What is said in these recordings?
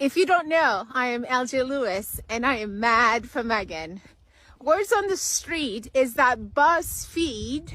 If you don't know, I am LJ Lewis and I am mad for Meghan. Words on the street is that BuzzFeed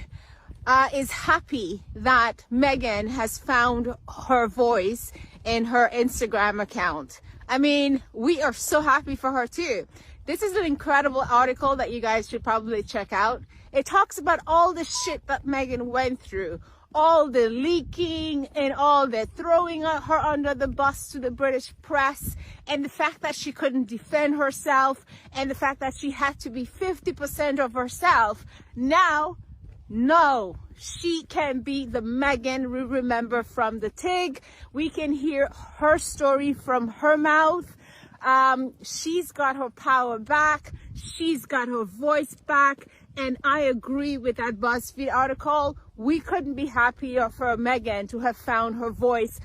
is happy that Meghan has found her voice in her Instagram account. I mean, we are so happy for her too. This is an incredible article that you guys should probably check out. It talks about all the shit that Meghan went through. All the leaking and all the throwing her under the bus to the British press, and the fact that she couldn't defend herself, and the fact that she had to be 50% of herself. Now, no, she can be the Meghan we remember from the TIG. We can hear her story from her mouth. She's got her power back. She's got her voice back. And I agree with that BuzzFeed article. We couldn't be happier for Meghan to have found her voice.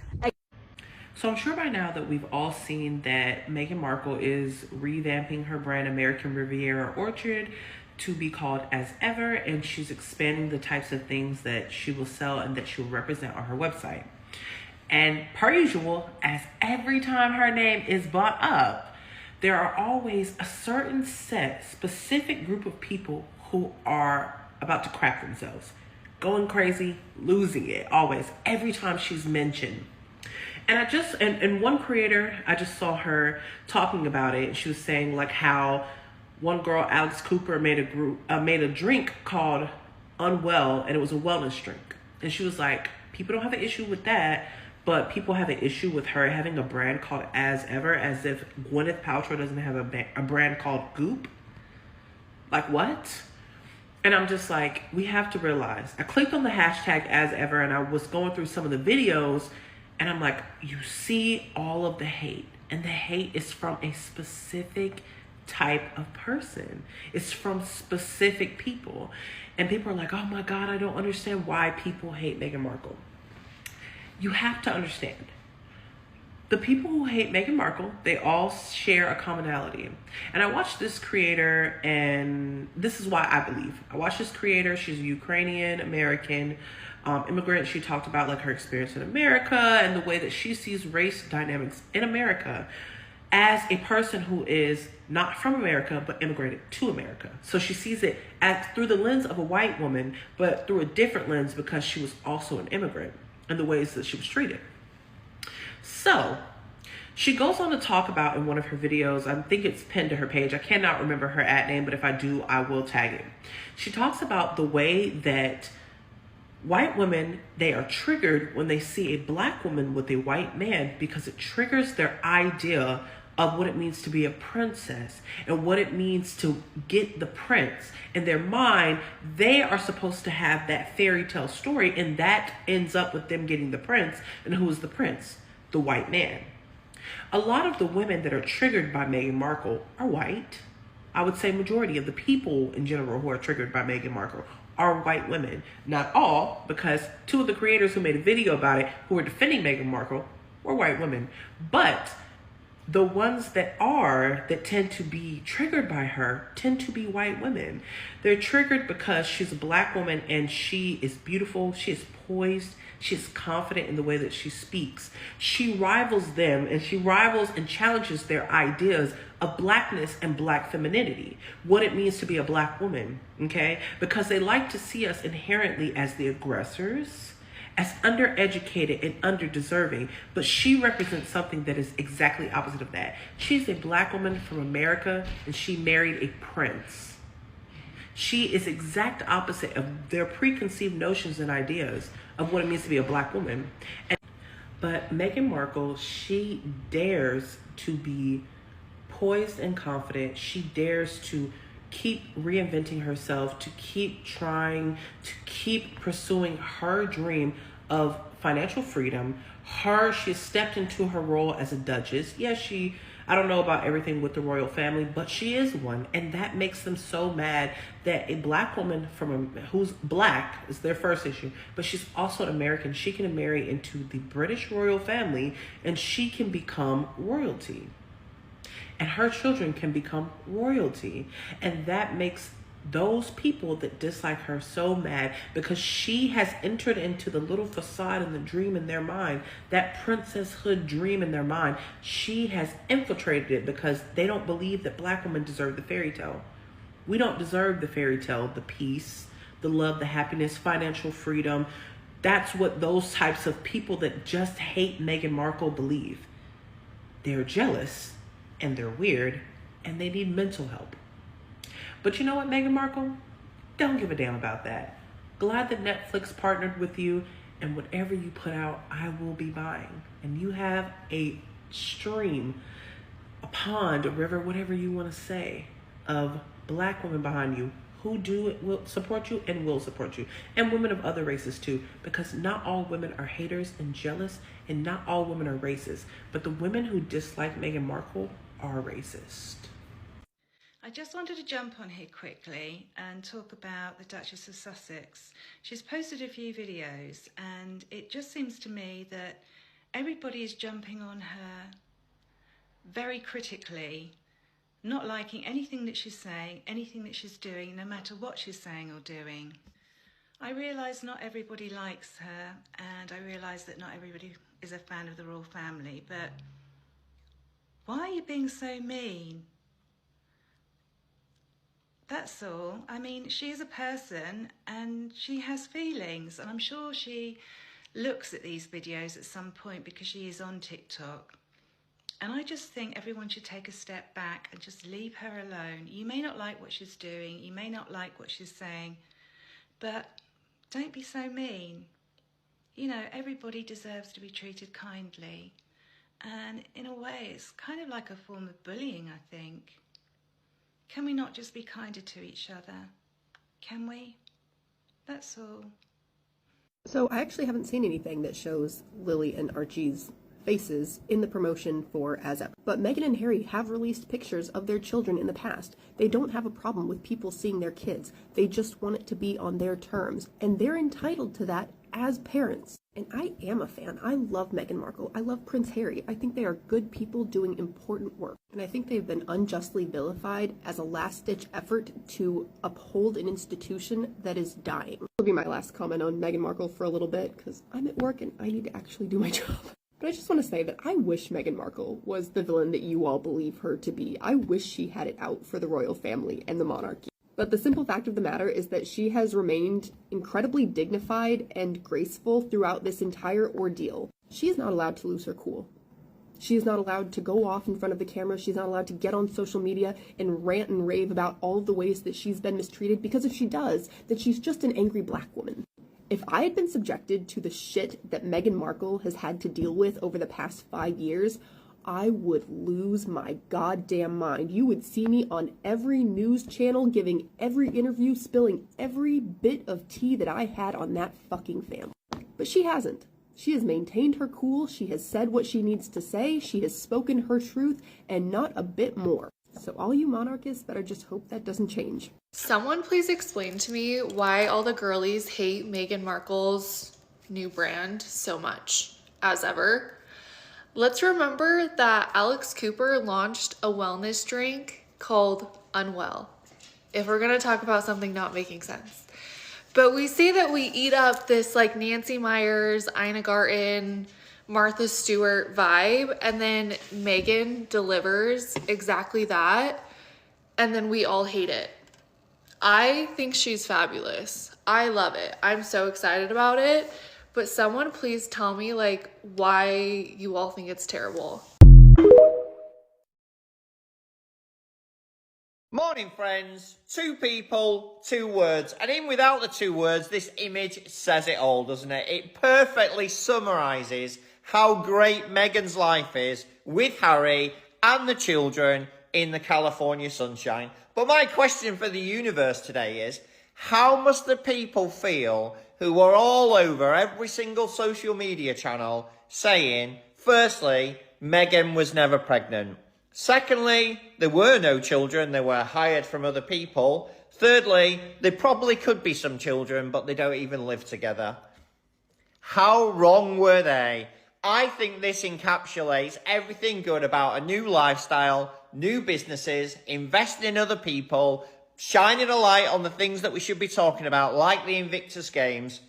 So I'm sure by now that we've all seen that Meghan Markle is revamping her brand American Riviera Orchard to be called As Ever, and she's expanding the types of things that she will sell and that she'll represent on her website. And per usual, as every time her name is brought up, there are always a certain specific group of people who are about to crap themselves, going crazy, losing it, always, every time she's mentioned. And and one creator, I just saw her talking about it. She was saying like how one girl, Alex Cooper, made a drink called Unwell, and it was a wellness drink. And she was like, people don't have an issue with that, but people have an issue with her having a brand called As Ever, as if Gwyneth Paltrow doesn't have a brand called Goop. Like, what? And I'm just like, we have to realize. I clicked on the hashtag As Ever, and I was going through some of the videos, and I'm like, you see all of the hate. And the hate is from a specific type of person. It's from specific people. And people are like, oh my God, I don't understand why people hate Meghan Markle. You have to understand. The people who hate Meghan Markle, they all share a commonality. And I watched this creator, and this is why I believe. I watched this creator. She's a Ukrainian American immigrant. She talked about like her experience in America and the way that she sees race dynamics in America as a person who is not from America, but immigrated to America. So she sees it through the lens of a white woman, but through a different lens because she was also an immigrant and the ways that she was treated. So she goes on to talk about in one of her videos, I think it's pinned to her page, I cannot remember her ad name, but if I do, I will tag it. She talks about the way that white women, they are triggered when they see a black woman with a white man because it triggers their idea of what it means to be a princess and what it means to get the prince. In their mind, they are supposed to have that fairy tale story, and that ends up with them getting the prince. And who is the prince? The white man. A lot of the women that are triggered by Meghan Markle are white. I would say majority of the people in general who are triggered by Meghan Markle are white women. Not all, because two of the creators who made a video about it who were defending Meghan Markle were white women. But the ones that tend to be triggered by her tend to be white women. They're triggered because she's a black woman and she is beautiful, she is poised, she is confident in the way that she speaks. She rivals them, and she rivals and challenges their ideas of blackness and black femininity, what it means to be a black woman, okay? Because they like to see us inherently as the aggressors, as undereducated and underdeserving, but she represents something that is exactly opposite of that. She's a black woman from America, and she married a prince. She is exact opposite of their preconceived notions and ideas of what it means to be a black woman. But Meghan Markle, she dares to be poised and confident. She dares to keep reinventing herself, to keep trying, to keep pursuing her dream of financial freedom. She has stepped into her role as a duchess. Yes, I don't know about everything with the royal family, but she is one. And that makes them so mad that a black woman who's black is their first issue, but she's also an American. She can marry into the British royal family and she can become royalty. And her children can become royalty. And that makes those people that dislike her so mad because she has entered into the little facade and the dream in their mind, that princesshood dream in their mind. She has infiltrated it because they don't believe that Black women deserve the fairy tale. We don't deserve the fairy tale, the peace, the love, the happiness, financial freedom. That's what those types of people that just hate Meghan Markle believe. They're jealous and they're weird and they need mental help. But you know what, Meghan Markle? Don't give a damn about that. Glad that Netflix partnered with you, and whatever you put out, I will be buying. And you have a stream, a pond, a river, whatever you want to say, of Black women behind you who will support you and will support you. And women of other races too, because not all women are haters and jealous, and not all women are racist. But the women who dislike Meghan Markle are racist. I just wanted to jump on here quickly and talk about the Duchess of Sussex. She's posted a few videos and it just seems to me that everybody is jumping on her very critically, not liking anything that she's saying, anything that she's doing, no matter what she's saying or doing. I realise not everybody likes her, and I realise that not everybody is a fan of the royal family, but why are you being so mean? That's all. I mean, she's a person and she has feelings, and I'm sure she looks at these videos at some point because she is on TikTok. And I just think everyone should take a step back and just leave her alone. You may not like what she's doing, you may not like what she's saying, but don't be so mean. You know, everybody deserves to be treated kindly. And in a way, it's kind of like a form of bullying, I think. Can we not just be kinder to each other? Can we? That's all. So I actually haven't seen anything that shows Lily and Archie's faces in the promotion for As Ever. But Meghan and Harry have released pictures of their children in the past. They don't have a problem with people seeing their kids. They just want it to be on their terms. And they're entitled to that as parents. And I am a fan. I love Meghan Markle. I love Prince Harry. I think they are good people doing important work. And I think they've been unjustly vilified as a last-ditch effort to uphold an institution that is dying. This will be my last comment on Meghan Markle for a little bit, because I'm at work and I need to actually do my job. But I just want to say that I wish Meghan Markle was the villain that you all believe her to be. I wish she had it out for the royal family and the monarchy. But the simple fact of the matter is that she has remained incredibly dignified and graceful throughout this entire ordeal. She is not allowed to lose her cool. She is not allowed to go off in front of the camera. She's not allowed to get on social media and rant and rave about all of the ways that she's been mistreated, because if she does, then she's just an angry Black woman. If I had been subjected to the shit that Meghan Markle has had to deal with over the past 5 years, I would lose my goddamn mind. You would see me on every news channel, giving every interview, spilling every bit of tea that I had on that fucking family. But she hasn't. She has maintained her cool, she has said what she needs to say, she has spoken her truth, and not a bit more. So all you monarchists better just hope that doesn't change. Someone please explain to me why all the girlies hate Meghan Markle's new brand so much, As Ever. Let's remember that Alex Cooper launched a wellness drink called Unwell, if we're gonna talk about something not making sense. But we say that we eat up this like Nancy Meyers, Ina Garten, Martha Stewart vibe, and then Meghan delivers exactly that, and then we all hate it. I think she's fabulous. I love it. I'm so excited about it. But someone please tell me like why you all think it's terrible. Morning friends, 2 people, 2 words, and even without the 2 words, this image says it all, doesn't it? It perfectly summarises how great Meghan's life is with Harry and the children in the California sunshine. But my question for the universe today is, how must the people feel who are all over every single social media channel saying, firstly, Meghan was never pregnant. Secondly, there were no children, they were hired from other people. Thirdly, there probably could be some children, but they don't even live together. How wrong were they? I think this encapsulates everything good about a new lifestyle, new businesses, investing in other people, shining a light on the things that we should be talking about, like the Invictus Games,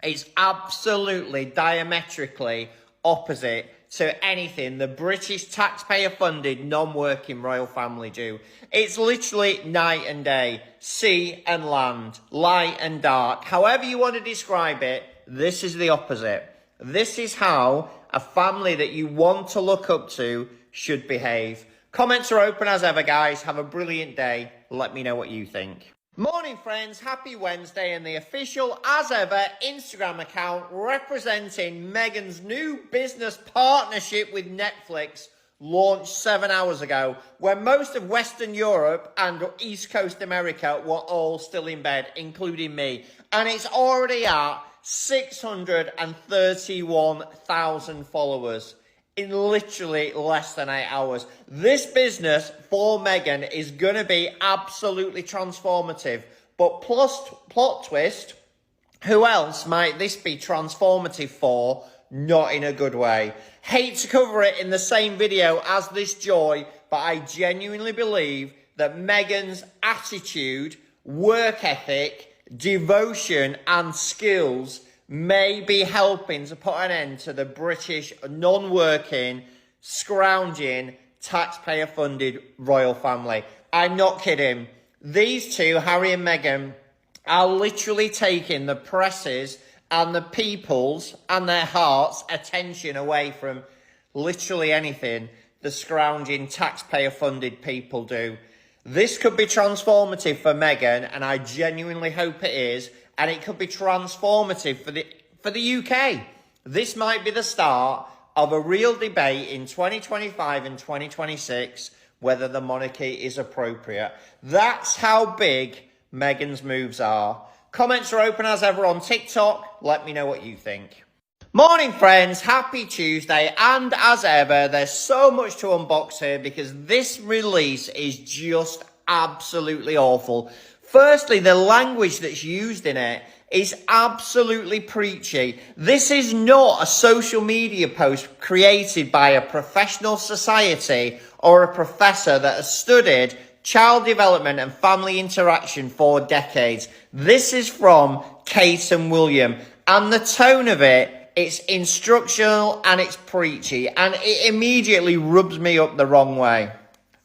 is absolutely diametrically opposite to anything the British taxpayer-funded non-working royal family do. It's literally night and day, sea and land, light and dark. However you want to describe it, this is the opposite. This is how a family that you want to look up to should behave. Comments are open as ever, guys. Have a brilliant day. Let me know what you think. Morning, friends. Happy Wednesday, and the official, as ever, Instagram account representing Meghan's new business partnership with Netflix launched 7 hours ago, where most of Western Europe and East Coast America were all still in bed, including me. And it's already at 631,000 followers in literally less than 8 hours. This business for Meghan is going to be absolutely transformative. But plus plot twist, who else might this be transformative for? Not in a good way. Hate to cover it in the same video as this joy, but I genuinely believe that Meghan's attitude, work ethic, devotion and skills may be helping to put an end to the British non-working, scrounging, taxpayer-funded royal family. I'm not kidding. These two, Harry and Meghan, are literally taking the presses and the people's and their hearts' attention away from literally anything the scrounging, taxpayer-funded people do. This could be transformative for Meghan, and I genuinely hope it is. And it could be transformative for the UK. This might be the start of a real debate in 2025 and 2026 whether the monarchy is appropriate. That's how big Meghan's moves are. Comments are open as ever on TikTok. Let me know what you think. Morning, friends. Happy Tuesday. And as ever, there's so much to unbox here because this release is just absolutely awful. Firstly, the language that's used in it is absolutely preachy. This is not a social media post created by a professional society or a professor that has studied child development and family interaction for decades. This is from Kate and William, and the tone of it, it's instructional and it's preachy, and it immediately rubs me up the wrong way.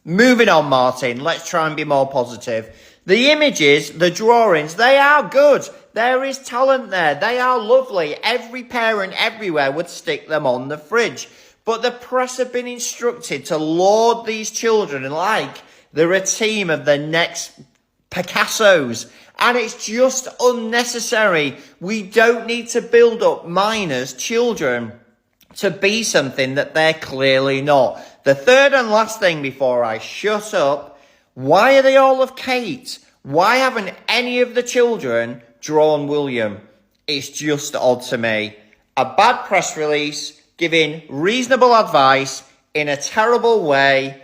Moving on, Martin, let's try and be more positive. The images, the drawings, they are good. There is talent there. They are lovely. Every parent everywhere would stick them on the fridge. But the press have been instructed to laud these children like they're a team of the next Picassos. And it's just unnecessary. We don't need to build up minors, children, to be something that they're clearly not. The third and last thing before I shut up, why are they all of Kate? Why haven't any of the children drawn William? It's just odd to me. A bad press release giving reasonable advice in a terrible way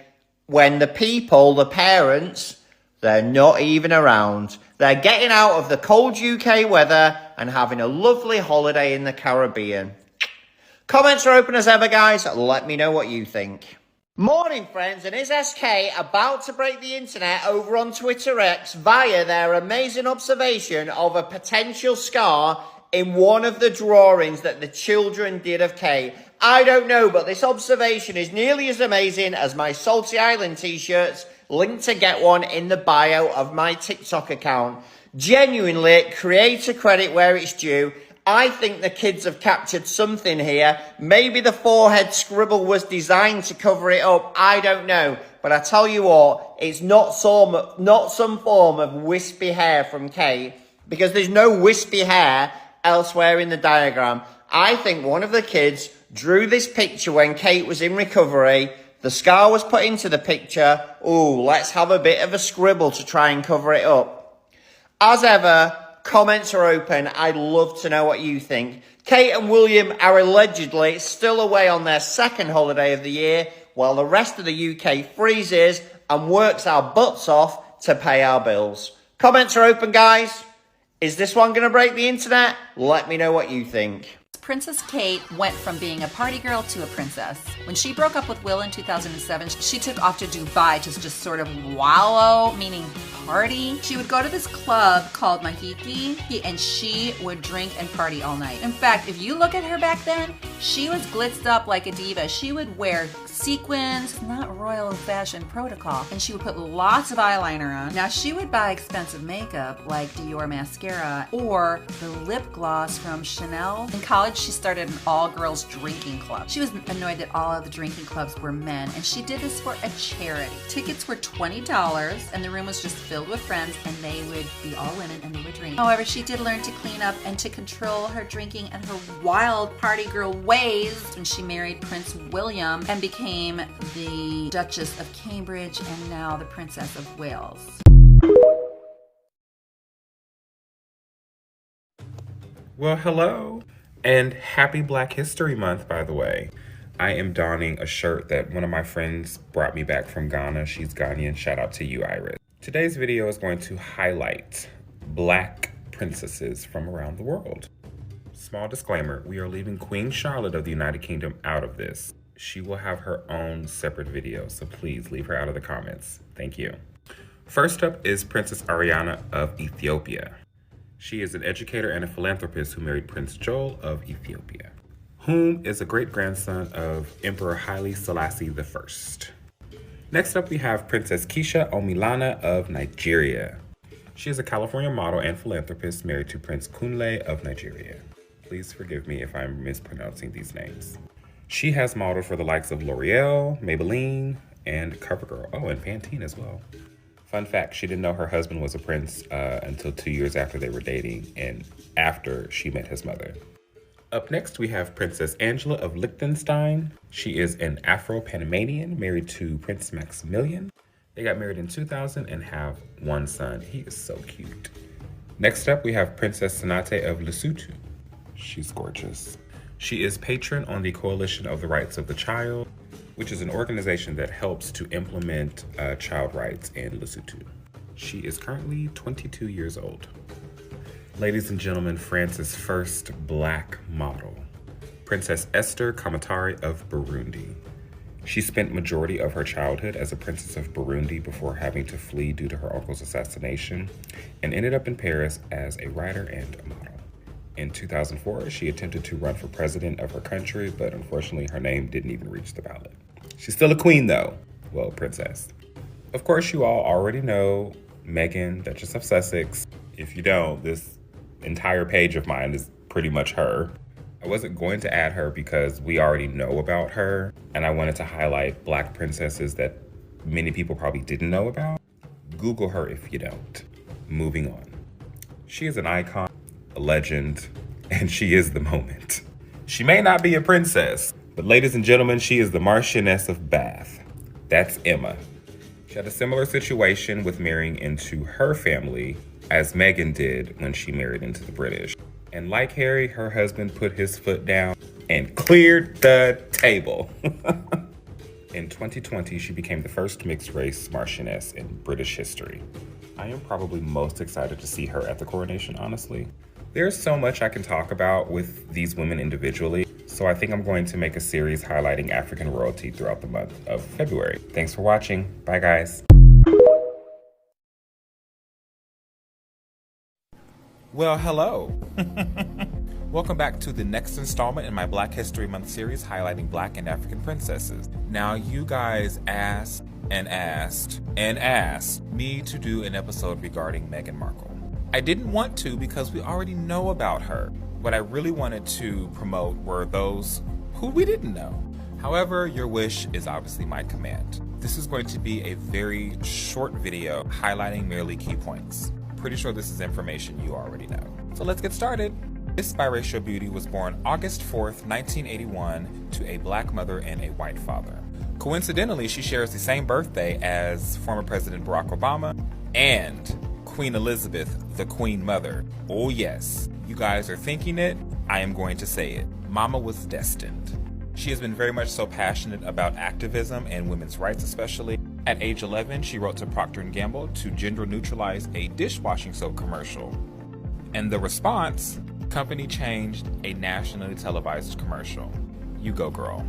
when the people, the parents, they're not even around. They're getting out of the cold UK weather and having a lovely holiday in the Caribbean. Comments are open as ever, guys. Let me know what you think. Morning, friends, and is SK about to break the internet over on Twitter X via their amazing observation of a potential scar in one of the drawings that the children did of Kate? I don't know, but this observation is nearly as amazing as my Salty Island t-shirts, linked to get one in the bio of my TikTok account. Genuinely, creator credit where it's due. I think the kids have captured something here. Maybe the forehead scribble was designed to cover it up. I don't know. But I tell you what, it's not some form of wispy hair from Kate, because there's no wispy hair elsewhere in the diagram. I think one of the kids drew this picture when Kate was in recovery. The scar was put into the picture. Ooh, let's have a bit of a scribble to try and cover it up. As ever, comments are open. I'd love to know what you think. Kate and William are allegedly still away on their second holiday of the year, while the rest of the UK freezes and works our butts off to pay our bills. Comments are open, guys. Is this one going to break the internet? Let me know what you think. Princess Kate went from being a party girl to a princess. When she broke up with Will in 2007, she took off to Dubai to just sort of wallow, meaning party. She would go to this club called Mahiki, and she would drink and party all night. In fact, if you look at her back then, she was glitzed up like a diva. She would wear sequins, not royal fashion protocol, and she would put lots of eyeliner on. Now, she would buy expensive makeup like Dior mascara or the lip gloss from Chanel. In college, she started an all-girls drinking club. She was annoyed that all of the drinking clubs were men, and she did this for a charity. Tickets were $20, and the room was just filled with friends, and they would be all women and they would drink. However, she did learn to clean up and to control her drinking and her wild party girl ways when she married Prince William and became the Duchess of Cambridge and now the Princess of Wales. Well, hello, and happy Black History Month, by the way. I am donning a shirt that one of my friends brought me back from Ghana. She's Ghanaian. Shout out to you, Iris. Today's video is going to highlight Black princesses from around the world. Small disclaimer, we are leaving Queen Charlotte of the United Kingdom out of this. She will have her own separate video, so please leave her out of the comments. Thank you. First up is Princess Ariana of Ethiopia. She is an educator and a philanthropist who married Prince Joel of Ethiopia, whom is a great-grandson of Emperor Haile Selassie I. Next up, we have Princess Keisha Omilana of Nigeria. She is a California model and philanthropist married to Prince Kunle of Nigeria. Please forgive me if I'm mispronouncing these names. She has modeled for the likes of L'Oreal, Maybelline, and CoverGirl. Oh, and Pantene as well. Fun fact, she didn't know her husband was a prince until 2 years after they were dating and after she met his mother. Up next, we have Princess Angela of Liechtenstein. She is an Afro-Panamanian married to Prince Maximilian. They got married in 2000 and have one son. He is so cute. Next up, we have Princess Sanate of Lesotho. She's gorgeous. She is patron on the Coalition of the Rights of the Child, which is an organization that helps to implement child rights in Lesotho. She is currently 22 years old. Ladies and gentlemen, France's first Black model, Princess Esther Kamatari of Burundi. She spent majority of her childhood as a princess of Burundi before having to flee due to her uncle's assassination and ended up in Paris as a writer and a model. In 2004, she attempted to run for president of her country, but unfortunately her name didn't even reach the ballot. She's still a queen though. Well, princess. Of course, you all already know Meghan, Duchess of Sussex. If you don't, this entire page of mine is pretty much her. I wasn't going to add her because we already know about her, and I wanted to highlight Black princesses that many people probably didn't know about. Google her if you don't. Moving on. She is an icon, a legend, and she is the moment. She may not be a princess, but ladies and gentlemen, she is the Marchioness of Bath. That's Emma. She had a similar situation with marrying into her family as Meghan did when she married into the British. And like Harry, her husband put his foot down and cleared the table. In 2020, she became the first mixed-race Marchioness in British history. I am probably most excited to see her at the coronation, honestly. There's so much I can talk about with these women individually, so I think I'm going to make a series highlighting African royalty throughout the month of February. Thanks for watching. Bye, guys. Well, hello. Welcome back to the next installment in my Black History Month series highlighting Black and African princesses. Now, you guys asked and asked and asked me to do an episode regarding Meghan Markle. I didn't want to because we already know about her. What I really wanted to promote were those who we didn't know. However, your wish is obviously my command. This is going to be a very short video highlighting merely key points. Pretty sure this is information you already know. So let's get started. This biracial beauty was born August 4th, 1981 to a Black mother and a white father. Coincidentally, she shares the same birthday as former President Barack Obama and Queen Elizabeth, the Queen Mother. Oh yes, you guys are thinking it, I am going to say it. Mama was destined. She has been very much so passionate about activism and women's rights especially. At age 11, she wrote to Procter & Gamble to gender neutralize a dishwashing soap commercial. And the response, company changed a nationally televised commercial. You go, girl.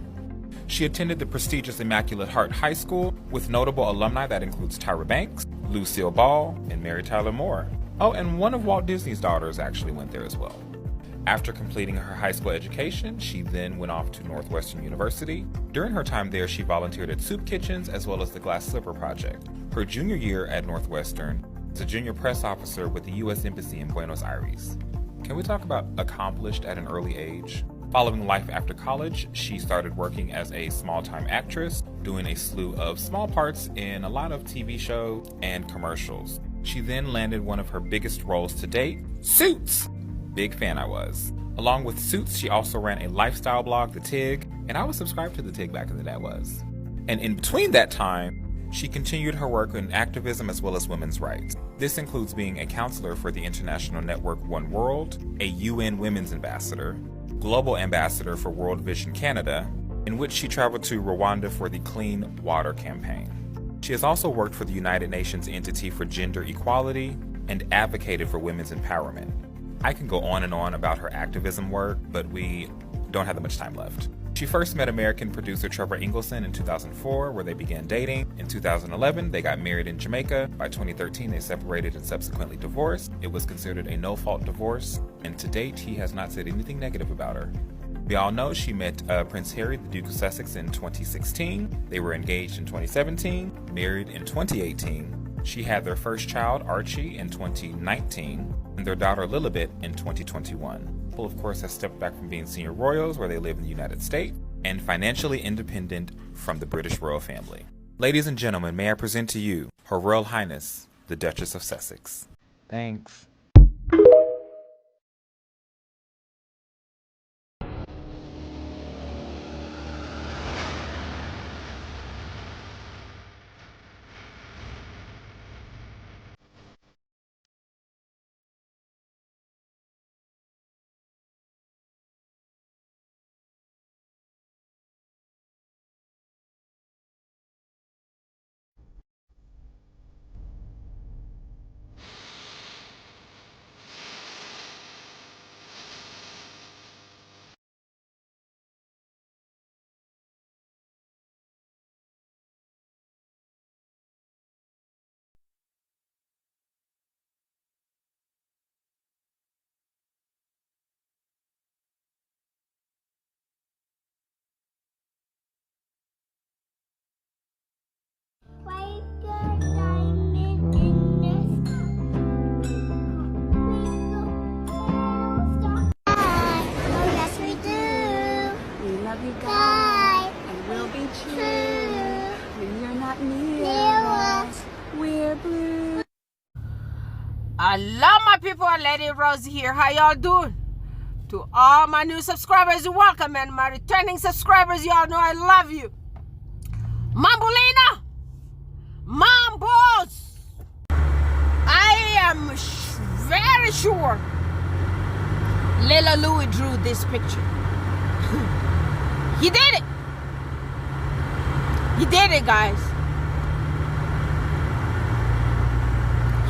She attended the prestigious Immaculate Heart High School with notable alumni that includes Tyra Banks, Lucille Ball, and Mary Tyler Moore. Oh, and one of Walt Disney's daughters actually went there as well. After completing her high school education, she then went off to Northwestern University. During her time there, she volunteered at soup kitchens as well as the Glass Slipper Project. Her junior year at Northwestern, as a junior press officer with the U.S. Embassy in Buenos Aires. Can we talk about accomplished at an early age? Following life after college, she started working as a small-time actress, doing a slew of small parts in a lot of TV shows and commercials. She then landed one of her biggest roles to date, Suits! Big fan I was. Along with Suits, she also ran a lifestyle blog, The Tig, and I was subscribed to The Tig back in the day was. And in between that time, she continued her work in activism as well as women's rights. This includes being a counselor for the international network One World, a UN Women's Ambassador, Global Ambassador for World Vision Canada, in which she traveled to Rwanda for the Clean Water Campaign. She has also worked for the United Nations Entity for Gender Equality and advocated for women's empowerment. I can go on and on about her activism work, but we don't have that much time left. She first met American producer Trevor Ingleson in 2004, where they began dating. In 2011, they got married in Jamaica. By 2013, they separated and subsequently divorced. It was considered a no-fault divorce, and to date, he has not said anything negative about her. We all know she met Prince Harry, the Duke of Sussex, in 2016. They were engaged in 2017, married in 2018. She had their first child, Archie, in 2019, and their daughter, Lilibet, in 2021. Paul, of course, has stepped back from being senior royals, where they live in the United States, and financially independent from the British royal family. Ladies and gentlemen, may I present to you Her Royal Highness, the Duchess of Sussex. Thanks. Hello my people, Lady Rose here. How y'all doing? To all my new subscribers, welcome, and my returning subscribers, y'all know I love you. Mambolina! Mambos! I am very sure Lela Louis drew this picture. He did it! He did it, guys.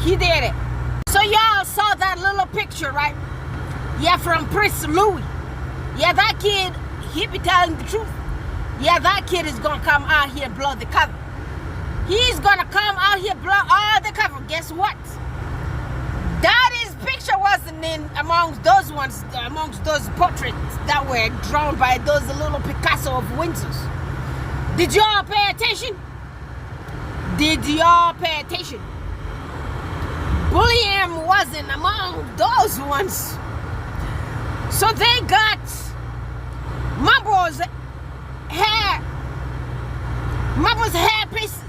He did it. So y'all saw that little picture, right? Yeah, from Prince Louis. Yeah, that kid, he be telling the truth. Yeah, that kid is gonna come out here and blow the cover. He's gonna come out here and blow all the cover. Guess what? Daddy's picture wasn't in amongst those ones, amongst those portraits that were drawn by those little Picasso of Windsors. Did y'all pay attention? Did y'all pay attention? William wasn't among those ones. So they got Mambo's hair pieces.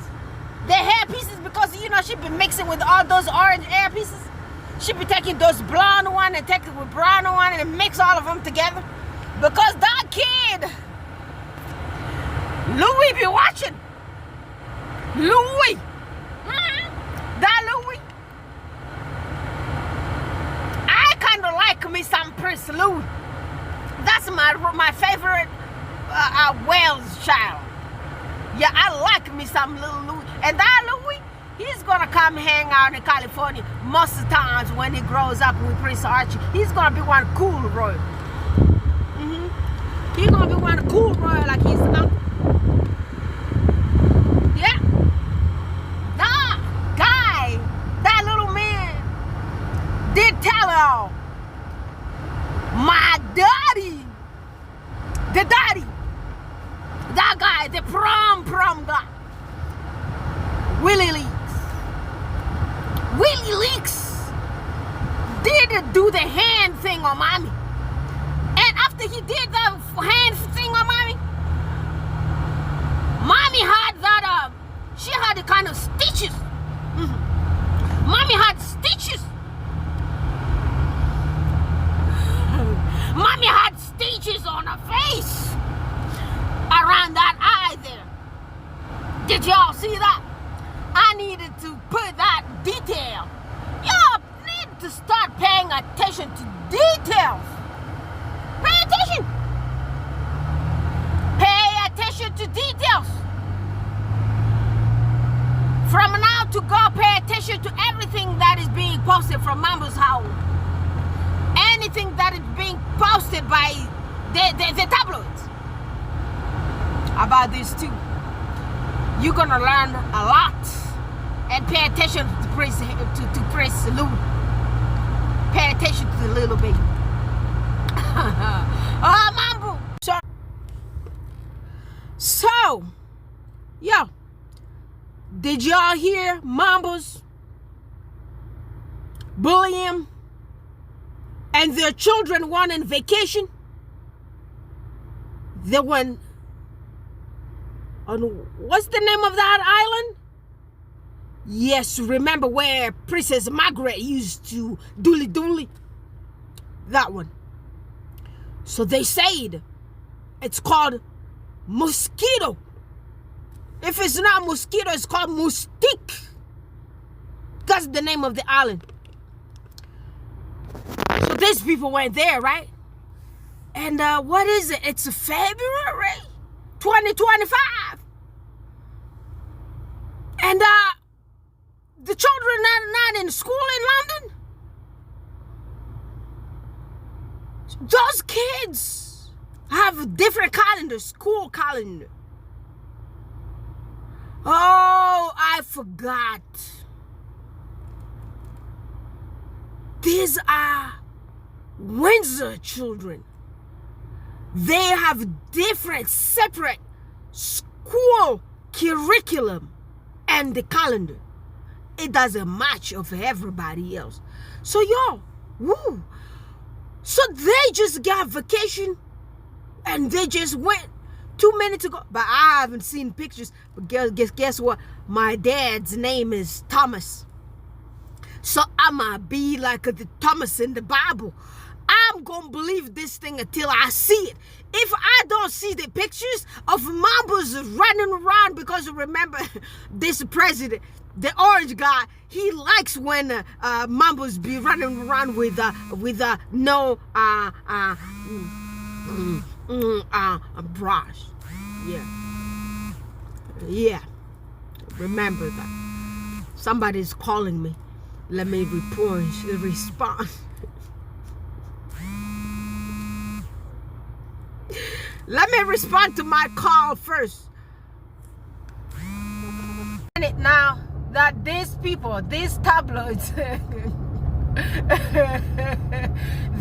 Their hair pieces, because you know she be mixing with all those orange hair pieces. She be taking those blonde one and taking with brown one and mix all of them together. Because that kid, Louis be watching. Louis. That Louis. I kind of like me some Prince Louis. That's my favorite Wales child. Yeah, I like me some little Louis. And that Louis, He's gonna come hang out in California most of the times when he grows up with Prince Archie. He's gonna be one cool royal. He's gonna be one cool royal like his uncle. Yeah. That guy, that little man, did tell all. My daddy, the daddy, that guy, the prom guy, Willie Leaks did do the hand thing on mommy. And after he did the hand thing on mommy had that, she had the kind of stitches. Mommy had stitches. Mommy had stitches on her face around that eye there. Did y'all see that? I needed to put that detail. Y'all need to start paying attention to details. Pay attention. Pay attention to details. From now to go, pay attention to everything that is being posted from Mambo's house. Anything that is being posted by the tabloids about this too. You're gonna learn a lot and pay attention to Prince Louis. Pay attention to the little baby. Oh, Mambo. So, yo, did y'all hear Mambo's bully him and their children went on vacation? They went on, what's the name of that island? Yes, remember where Princess Margaret used to dooley? That one. So they said it's called Mosquito. If it's not Mosquito, it's called Moustique. That's the name of the island. So these people went there, right? And what is it? It's February 2025. And the children are not in school in London. Those kids have different calendars, school calendar. Oh, I forgot. These are Windsor children. They have different, separate school curriculum and the calendar. It doesn't match of everybody else. So y'all, woo. So they just got vacation and they just went 2 minutes ago. But I haven't seen pictures. But guess what? My dad's name is Thomas. So I'ma be like the Thomas in the Bible. I'm gonna believe this thing until I see it. If I don't see the pictures of Mambas running around, because remember, this president, the orange guy, he likes when Mambas be running around with no brush. Yeah. Remember that. Somebody's calling me. Let me respond. Let me respond to my call first. Now that these people, these tabloids, they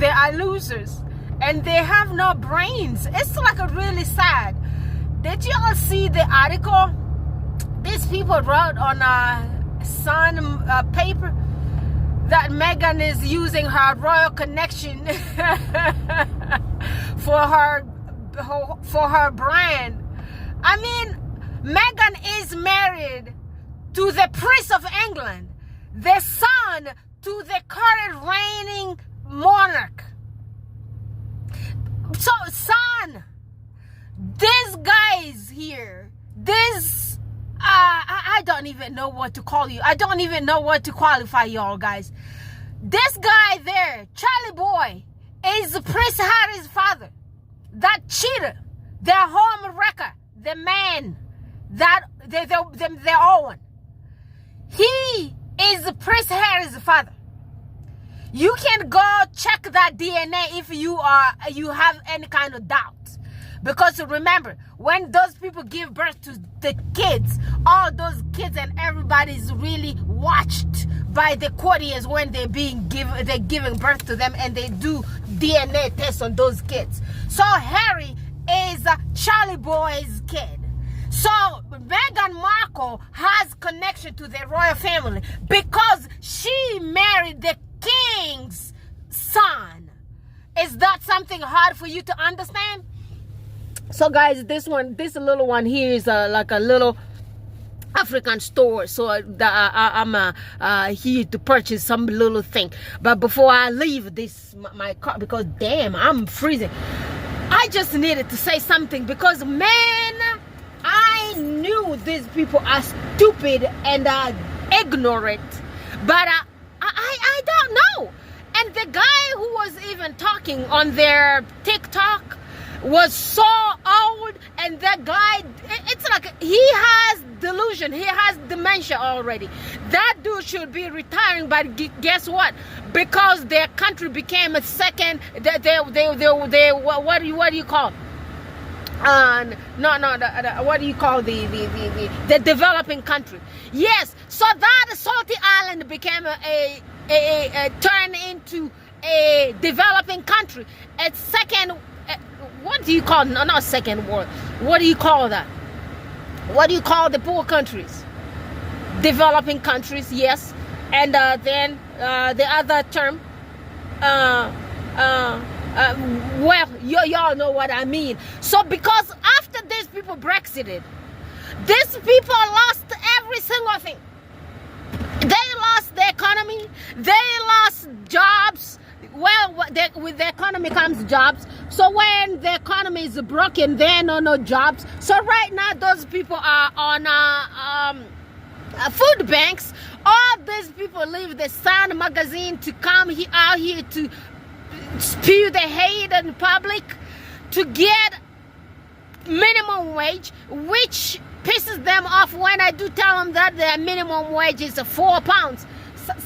are losers and they have no brains. It's like a really sad. Did you all see the article these people wrote on Sun paper that Meghan is using her royal connection for her brand? I mean, Meghan is married to the Prince of England, the son to the current reigning monarch. So, son, these guys here, this, I don't even know what to call you. I don't even know what to qualify y'all guys. This guy there, Charlie Boy, is Prince Harry's father. That cheater, the home wrecker, the man that they own. He is Prince Harry's father. You can go check that DNA if you have any kind of doubt. Because remember, when those people give birth to the kids, all those kids and everybody's really watched by the courtiers when they're giving birth to them, and they do DNA tests on those kids. So Harry is Charlie Boy's kid. So Meghan Markle has connection to the royal family because she married the king's son. Is that something hard for you to understand? So guys, this little one here is like a little African store. So I'm here to purchase some little thing. But before I leave my car, because damn, I'm freezing, I just needed to say something, because man, I knew these people are stupid and ignorant, but I don't know. And the guy who was even talking on their TikTok was so old, and that guy, it's like he has delusion, he has dementia already. That dude should be retiring, but guess what? Because their country became a second, what do you call? What do you call the developing country? Yes, so that salty island became a turn into a developing country. It's second. What do you call? No, not second world. What do you call that? What do you call the poor countries? Developing countries, yes. And then the other term. Well, y'all know what I mean. So because after these people Brexited, these people lost every single thing. They lost the economy. They lost jobs. Well, with the economy comes jobs. So when the economy is broken, there are no jobs. So right now, those people are on food banks. All these people leave the Sun magazine to come out here to spew the hate in public to get minimum wage, which pisses them off when I do tell them that their minimum wage is £4.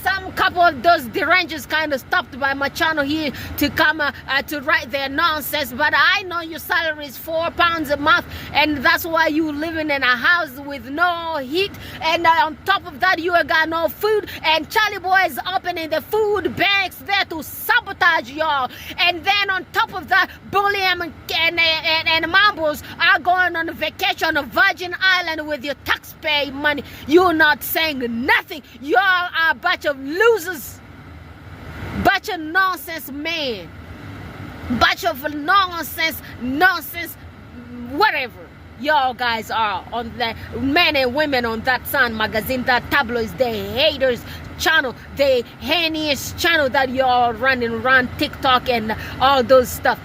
Some couple of those derangers kind of stopped by my channel here to come to write their nonsense, but I know your salary is £4 a month, and that's why you living in a house with no heat, and on top of that you got no food, and Charlie Boy is opening the food banks there to sabotage y'all, and then on top of that, Bulliam and Mambos are going on a vacation on Virgin Island with your taxpayer money. You're not saying nothing. Y'all are bunch of losers, bunch of nonsense man, bunch of nonsense, whatever y'all guys are on the men and women on that Sun magazine, that tabloids, the haters channel, the Henniest channel that y'all running around TikTok and all those stuff.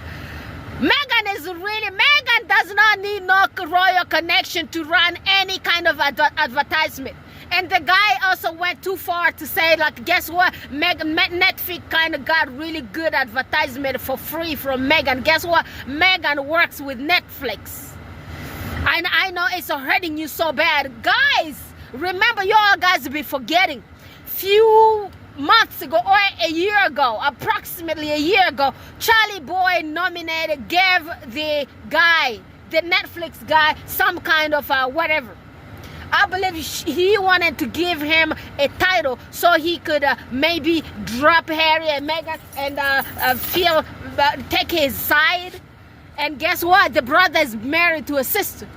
Meghan does not need no royal connection to run any kind of advertisement. And the guy also went too far to say, like, guess what? Netflix kind of got really good advertisement for free from Meghan. Guess what? Meghan works with Netflix. And I know it's hurting you so bad. Guys, remember, y'all guys be forgetting. Few months ago or a year ago, approximately a year ago, Charlie Boy gave the guy, the Netflix guy, some kind of whatever. I believe he wanted to give him a title so he could maybe drop Harry and Meghan and take his side. And guess what? The brother is married to a sister.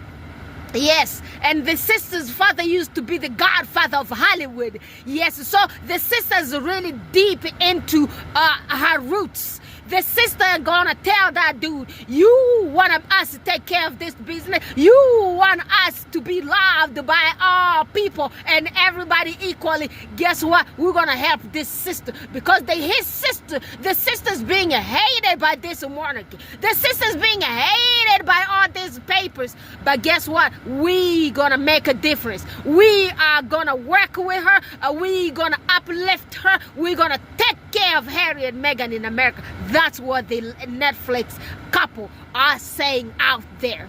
Yes, and the sister's father used to be the godfather of Hollywood. Yes, so the sister's really deep into her roots. The sister gonna tell that dude, you want us to take care of this business, you want us to be loved by all people and everybody equally. Guess what? We're gonna help this sister because the sister's being hated by this monarchy. The sister's being hated by all these papers. But guess what? We gonna make a difference. We are gonna work with her. We gonna uplift her. We're gonna take care of Harry and Meghan in America. That's what the Netflix couple are saying out there.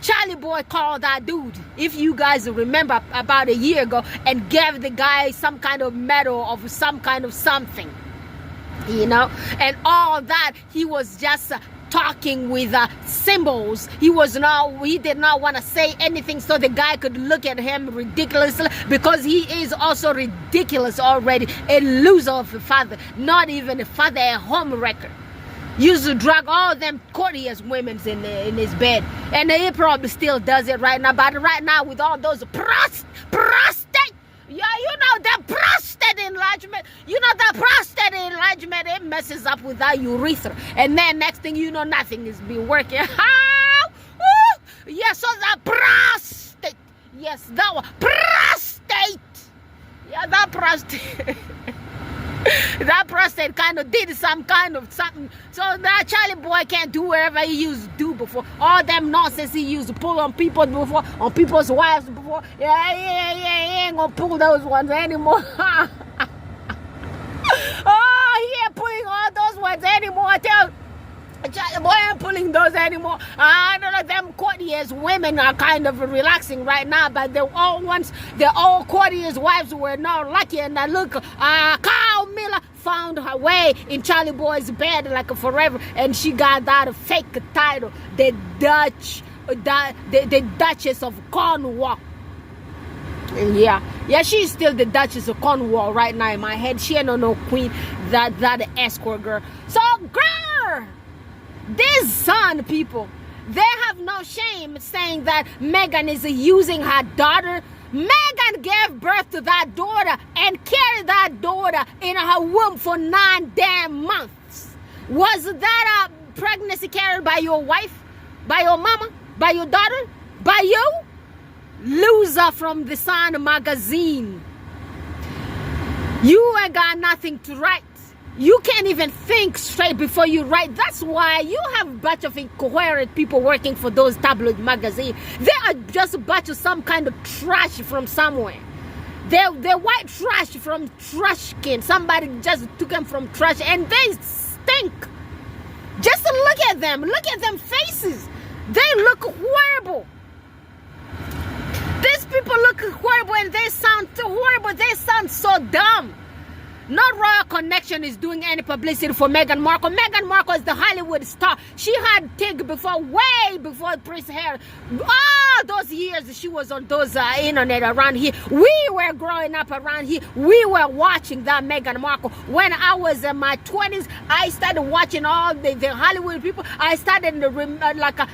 Charlie Boy called that dude, if you guys remember, about a year ago, and gave the guy some kind of medal of some kind of something, you know, and all that. He was just talking with symbols. He did not want to say anything so the guy could look at him ridiculously, because he is also ridiculous already, a loser of a father, not even a father, a home wrecker. Used to drag all them courteous women in his bed, and he probably still does it right now. But right now, with all those prostate, yeah, you know, the prostate enlargement, it messes up with that urethra, and then next thing you know, nothing is be working. Yes, so the prostate, yes, that one, prostate, yeah, that prostate. That prostate kind of did some kind of something, so that Charlie Boy can't do whatever he used to do before. All them nonsense he used to pull on people before, on people's wives before. Yeah, he ain't gonna pull those ones anymore. Oh, he ain't pulling all those ones anymore. I tell Charlie Boy ain't pulling those anymore. I don't know, them courteous women are kind of relaxing right now, but the old courteous wives were not lucky. And I look, Carl Miller found her way in Charlie Boy's bed like forever, and she got that fake title, the Duchess of Cornwall. Yeah, she's still the Duchess of Cornwall right now in my head. She ain't no queen, that escort girl. So, girl, this son, people, they have no shame saying that Meghan is using her daughter. Meghan gave birth to that daughter and carried that daughter in her womb for 9 damn months. Was that a pregnancy carried by your wife, by your mama, by your daughter, by you? Loser from the Sun magazine. You ain't got nothing to write. You can't even think straight before you write. That's why you have a bunch of incoherent people working for those tabloid magazines. They are just a bunch of some kind of trash from somewhere. They're white trash from trash can. Somebody just took them from trash and they stink. Just look at them. Look at them faces. They look horrible. These people look horrible and they sound horrible. They sound so dumb. Not Royal Connection is doing any publicity for Meghan Markle. Meghan Markle is the Hollywood star. She had Tig before, way before Prince Harry. All those years she was on those internet around here. We were growing up around here. We were watching that Meghan Markle. When I was in my 20s, I started watching all the Hollywood people. I started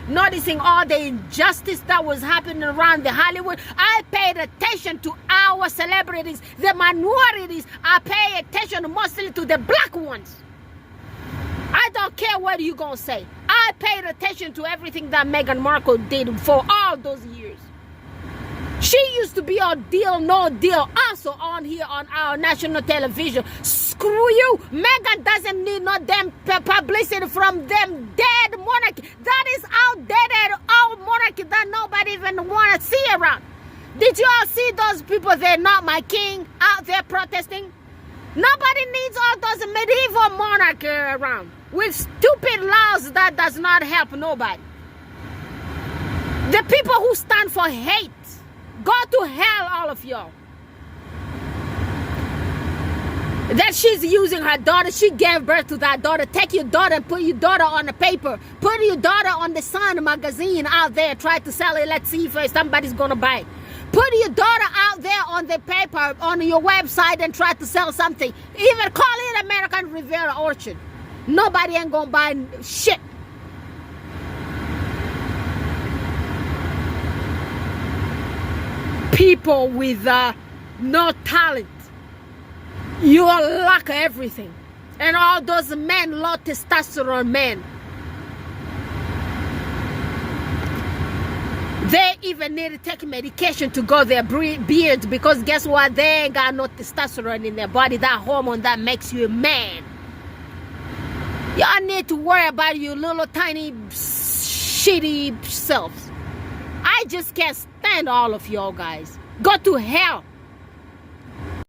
noticing all the injustice that was happening around the Hollywood. I paid attention to our celebrities, the minorities. I paid attention mostly to the black ones. I don't care what you gonna say. I paid attention to everything that Meghan Markle did for all those years. She used to be on Deal No Deal, also on here on our national television. Screw you. Meghan doesn't need no damn publicity from them dead monarchy. That is outdated old monarchy that nobody even wanna see around. Did you all see those people? They're not my king out there protesting. Nobody needs all those medieval monarchy around with stupid laws that does not help nobody. The people who stand for hate, go to hell, all of y'all. That she's using her daughter, she gave birth to that daughter. Take your daughter and put your daughter on the paper. Put your daughter on the Sun magazine out there. Try to sell it. Let's see if somebody's gonna buy it. Put your daughter out there on the paper, on your website, and try to sell something. Even call it American Riviera Orchard. Nobody ain't gonna buy shit. People with no talent. You lack everything. And all those men, low testosterone men. They even need to take medication to grow their beards, because guess what? They ain't got no testosterone in their body, that hormone that makes you a man. Y'all need to worry about your little tiny shitty selves. I just can't stand all of y'all guys. Go to hell.